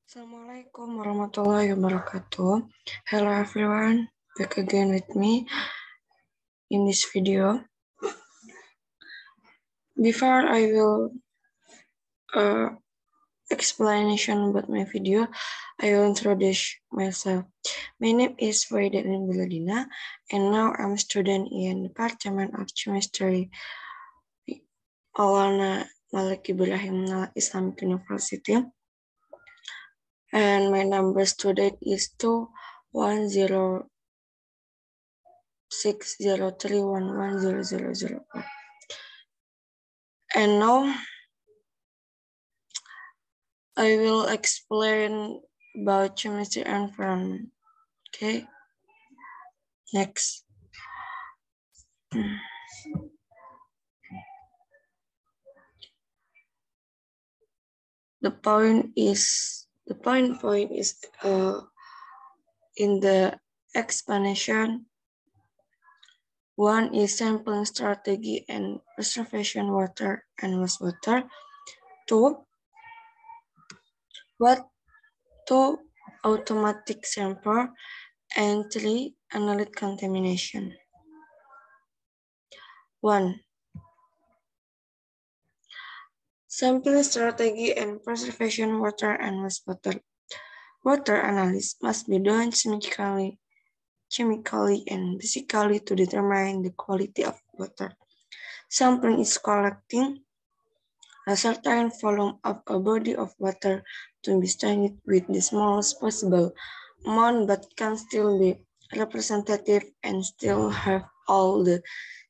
Assalamualaikum warahmatullahi wabarakatuh. Hello everyone, back again with me in this video. Before I will explanation about my video, I will introduce myself. My name is Faida Biladina, and now I'm a student in Department of Chemistry, Maulana Malik Ibrahim Islamic University. And my number student is 21060311000. And now I will explain about chemistry environment. Okay. Next. The point is in the explanation. One is sampling strategy and preservation water and wastewater. Two, automatic sample, and 3, analyte contamination. 1. Sampling strategy and preservation water and wastewater. Water analysis must be done chemically and physically to determine the quality of water. Sampling is collecting a certain volume of a body of water to be studied with the smallest possible amount but can still be representative and still have all the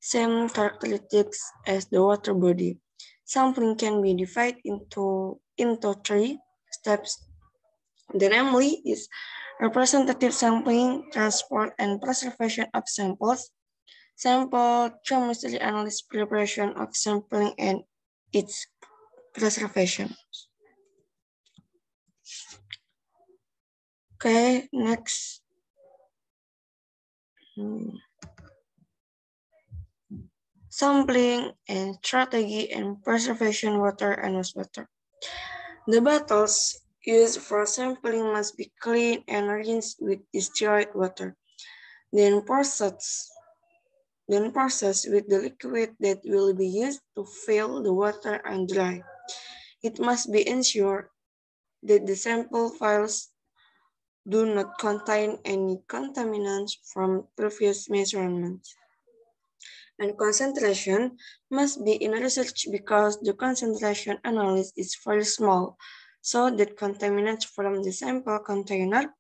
same characteristics as the water body. Sampling can be divided into 3 steps. The namely is representative sampling, transport and preservation of samples, sample chemistry analysis, preparation of sampling and its preservation. Okay, next. Sampling and strategy and preservation water and wastewater. The bottles used for sampling must be clean and rinsed with distilled water. Then processed with the liquid that will be used to fill the water and dry. It must be ensured that the sample files do not contain any contaminants from previous measurements. And concentration must be in research because the concentration analysis is very small, so that contaminants from the sample container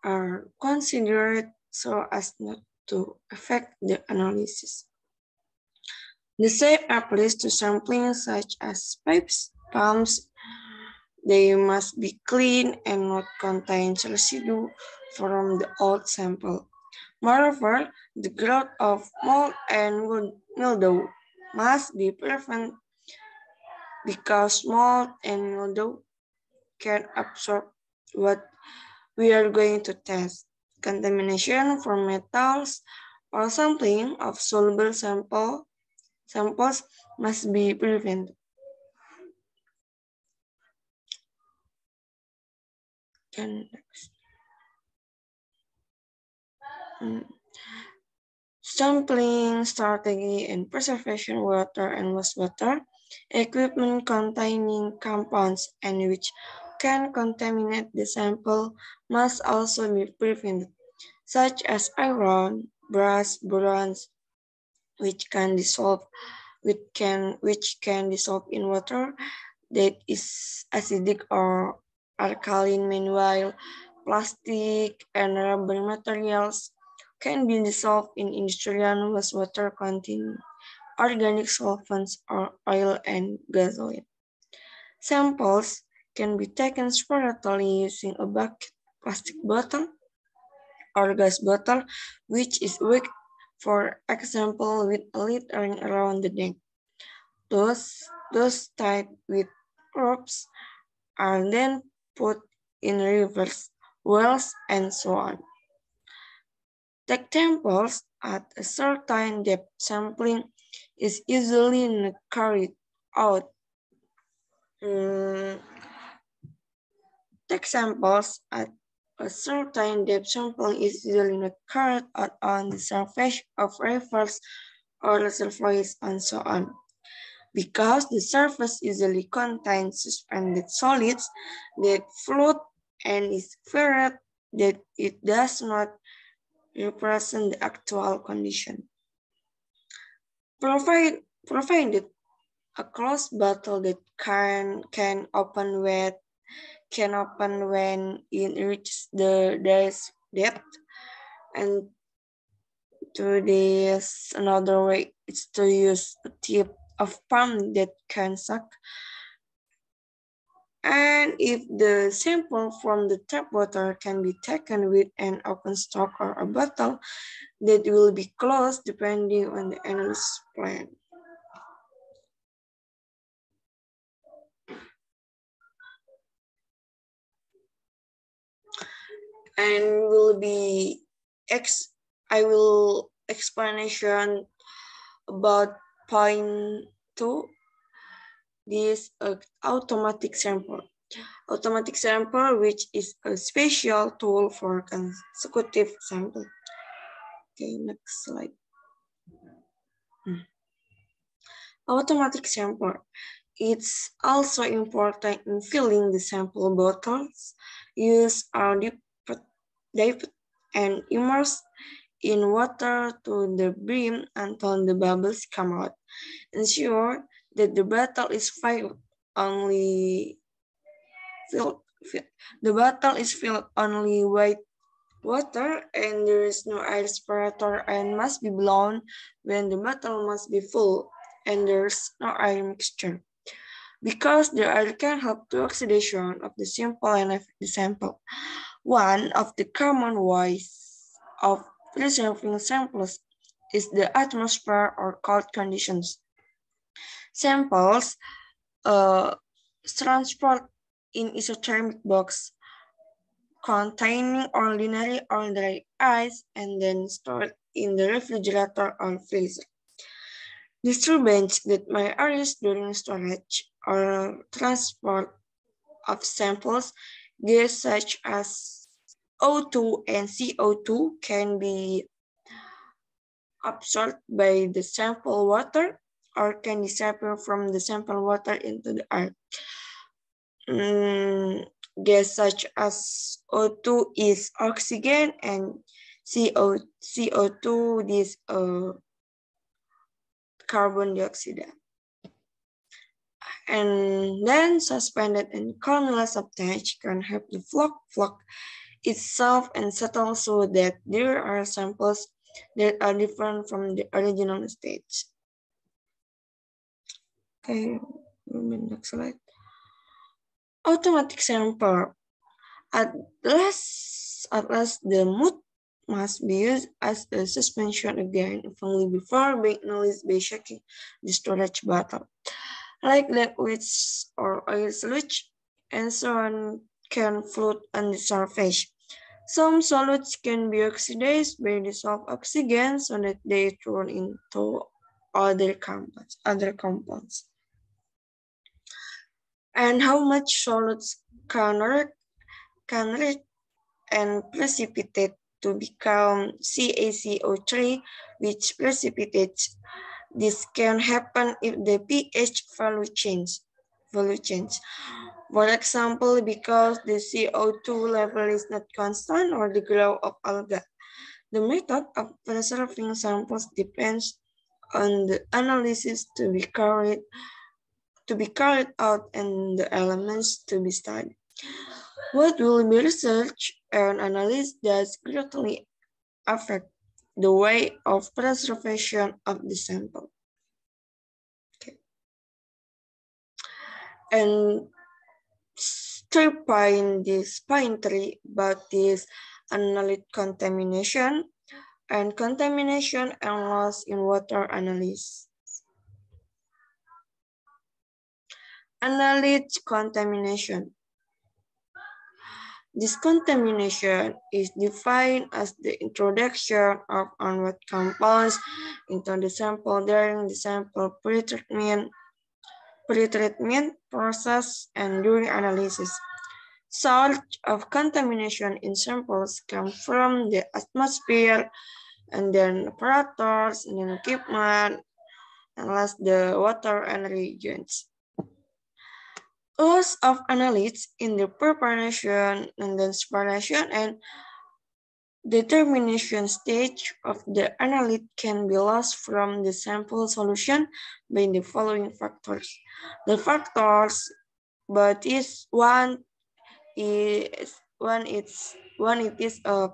are considered so as not to affect the analysis. The same applies to sampling such as pipes, pumps. They must be clean and not contain residue from the old sample. Moreover, the growth of mold and mildew must be prevented because mold and mildew can absorb what we are going to test. Contamination from metals or sampling of soluble samples must be prevented. Sampling strategy and preservation water and wastewater. Equipment containing compounds and which can contaminate the sample must also be prevented, such as iron, brass, boron, which can dissolve in water that is acidic or alkaline. Meanwhile, plastic and rubber materials can be dissolved in industrial wastewater containing organic solvents or oil and gasoline. Samples can be taken separately using a bucket, plastic bottle, or gas bottle, which is weak, for example, with a lid ring around the neck. Those tied with ropes are then put in rivers, wells, and so on. Take samples at a certain depth. Sampling is usually not carried out take samples at a certain depth. Sampling is usually not carried out on the surface of rivers or reservoirs and so on. Because the surface usually contains suspended solids that float and is feared that it does not represent the actual condition. Provided a closed bottle that can open when it reaches the depth, and to this another way is to use a tip of pump that can suck. And if the sample from the tap water can be taken with an open stock or a bottle that will be closed depending on the analysis plan. And I will explanation about point 2. This automatic sample. Automatic sample, which is a special tool for consecutive sample. Okay, next slide. Automatic sample. It's also important in filling the sample bottles. Use are dipped and immersed in water to the brim until the bubbles come out. Ensure that the bottle is filled only with water and there is no air separator and must be blown when the bottle must be full and there's no air mixture. Because the air can help to oxidation of the sample and affect the sample. One of the common ways of preserving samples is the atmosphere or cold conditions. Samples transport in isothermic box containing ordinary or dry ice and then stored in the refrigerator or freezer. Disturbance that may arise during storage or transport of samples, gas such as O2 and CO2 can be absorbed by the sample water or can disappear from the sample water into the air. Gas such as O2 is oxygen and CO2 is carbon dioxide. And then suspended and columnar substage can help the flock itself and settle so that there are samples that are different from the original stage. Okay, next slide. Automatic sample. At last, the mood must be used as a suspension again, if only before being analyzed by shaking the storage bottle. Like liquids or oil solution, and so on can float on the surface. Some solids can be oxidized by dissolved oxygen so that they turn into other compounds. And how much solids can react and precipitate to become CaCO3, which precipitates. This can happen if the pH value changes. For example, because the CO2 level is not constant or the growth of algae. The method of preserving samples depends on the analysis to be carried out and the elements to be studied. What will be researched and analyzed does greatly affect the way of preservation of the sample. Okay. And third point, this point 3 about this analyte contamination and loss in water analysis. Analyte contamination. This contamination is defined as the introduction of unwanted compounds into the sample during the sample pre-treatment process and during analysis. source of contamination in samples come from the atmosphere, and then apparatus, and then equipment, and last the water and reagents. Loss of analytes in the preparation and then separation and determination stage of the analyte can be lost from the sample solution by the following factors. The factors, but is one is it is a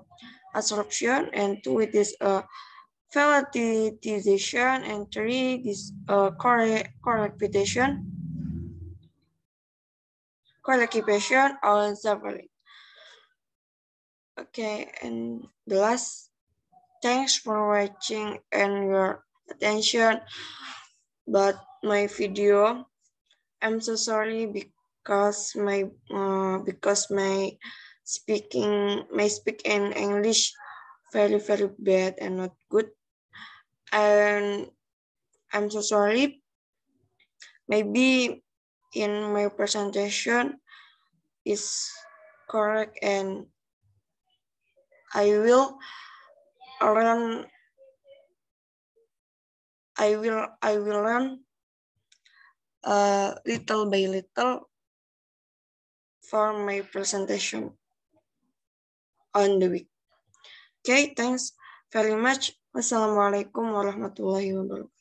absorption, and two it is a volatilization, and three is a correlation or separate. Okay, and the last, thanks for watching and your attention. But my video, I'm so sorry because my speak in English very bad and not good, and I'm so sorry. Maybe in my presentation is correct, and I will learn little by little for my presentation on the week. Okay, thanks very much. Wassalamualaikum warahmatullahi wabarakatuh.